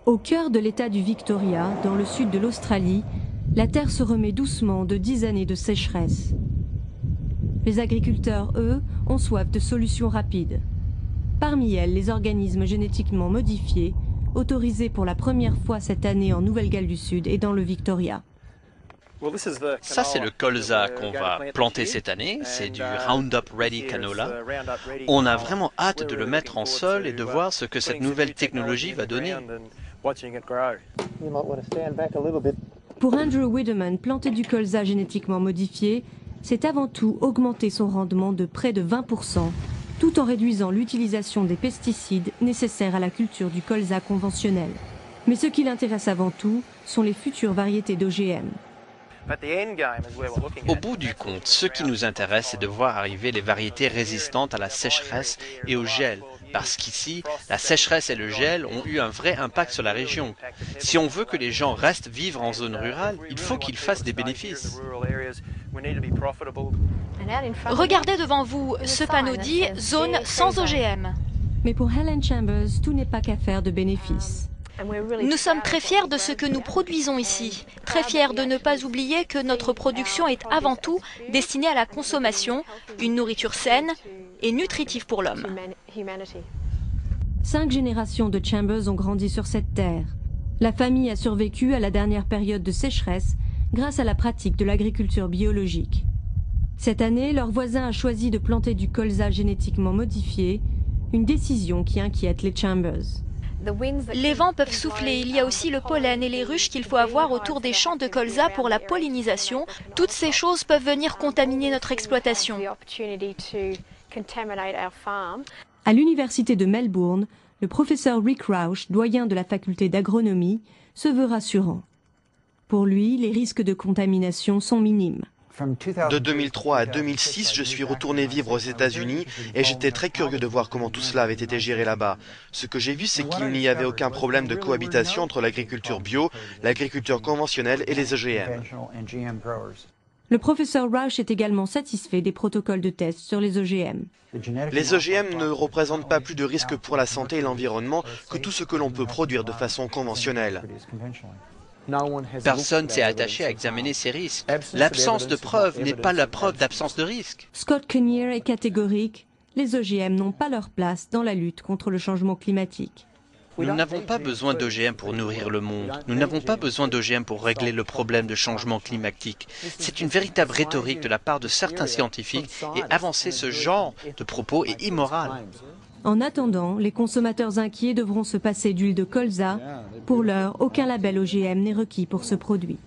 Au cœur de l'État du Victoria, dans le sud de l'Australie, la terre se remet doucement de 10 années de sécheresse. Les agriculteurs, eux, ont soif de solutions rapides. Parmi elles, les organismes génétiquement modifiés, autorisés pour la première fois cette année en Nouvelle-Galles du Sud et dans le Victoria. Ça, c'est le colza qu'on va planter cette année. C'est du Roundup Ready canola. On a vraiment hâte de le mettre en sol et de voir ce que cette nouvelle technologie va donner. Pour Andrew Wideman, planter du colza génétiquement modifié, c'est avant tout augmenter son rendement de près de 20%, tout en réduisant l'utilisation des pesticides nécessaires à la culture du colza conventionnel. Mais ce qui l'intéresse avant tout sont les futures variétés d'OGM. Au bout du compte, ce qui nous intéresse, c'est de voir arriver les variétés résistantes à la sécheresse et au gel. Parce qu'ici, la sécheresse et le gel ont eu un vrai impact sur la région. Si on veut que les gens restent vivre en zone rurale, il faut qu'ils fassent des bénéfices. Regardez devant vous, ce panneau dit « Zone sans OGM ». Mais pour Helen Chambers, tout n'est pas qu'affaire de bénéfices. Nous sommes très fiers de ce que nous produisons ici, très fiers de ne pas oublier que notre production est avant tout destinée à la consommation, une nourriture saine et nutritive pour l'homme. 5 générations de Chambers ont grandi sur cette terre. La famille a survécu à la dernière période de sécheresse grâce à la pratique de l'agriculture biologique. Cette année, leur voisin a choisi de planter du colza génétiquement modifié, une décision qui inquiète les Chambers. Les vents peuvent souffler, il y a aussi le pollen et les ruches qu'il faut avoir autour des champs de colza pour la pollinisation. Toutes ces choses peuvent venir contaminer notre exploitation. À l'université de Melbourne, le professeur Rick Rauch, doyen de la faculté d'agronomie, se veut rassurant. Pour lui, les risques de contamination sont minimes. De 2003 à 2006, je suis retourné vivre aux États-Unis et j'étais très curieux de voir comment tout cela avait été géré là-bas. Ce que j'ai vu, c'est qu'il n'y avait aucun problème de cohabitation entre l'agriculture bio, l'agriculture conventionnelle et les OGM. Le professeur Rauch est également satisfait des protocoles de test sur les OGM. Les OGM ne représentent pas plus de risques pour la santé et l'environnement que tout ce que l'on peut produire de façon conventionnelle. Personne s'est attaché à examiner ces risques. L'absence de preuve n'est pas la preuve d'absence de risque. Scott Kinnear est catégorique. Les OGM n'ont pas leur place dans la lutte contre le changement climatique. Nous n'avons pas besoin d'OGM pour nourrir le monde. Nous n'avons pas besoin d'OGM pour régler le problème de changement climatique. C'est une véritable rhétorique de la part de certains scientifiques et avancer ce genre de propos est immoral. En attendant, les consommateurs inquiets devront se passer d'huile de colza. Pour l'heure, aucun label OGM n'est requis pour ce produit.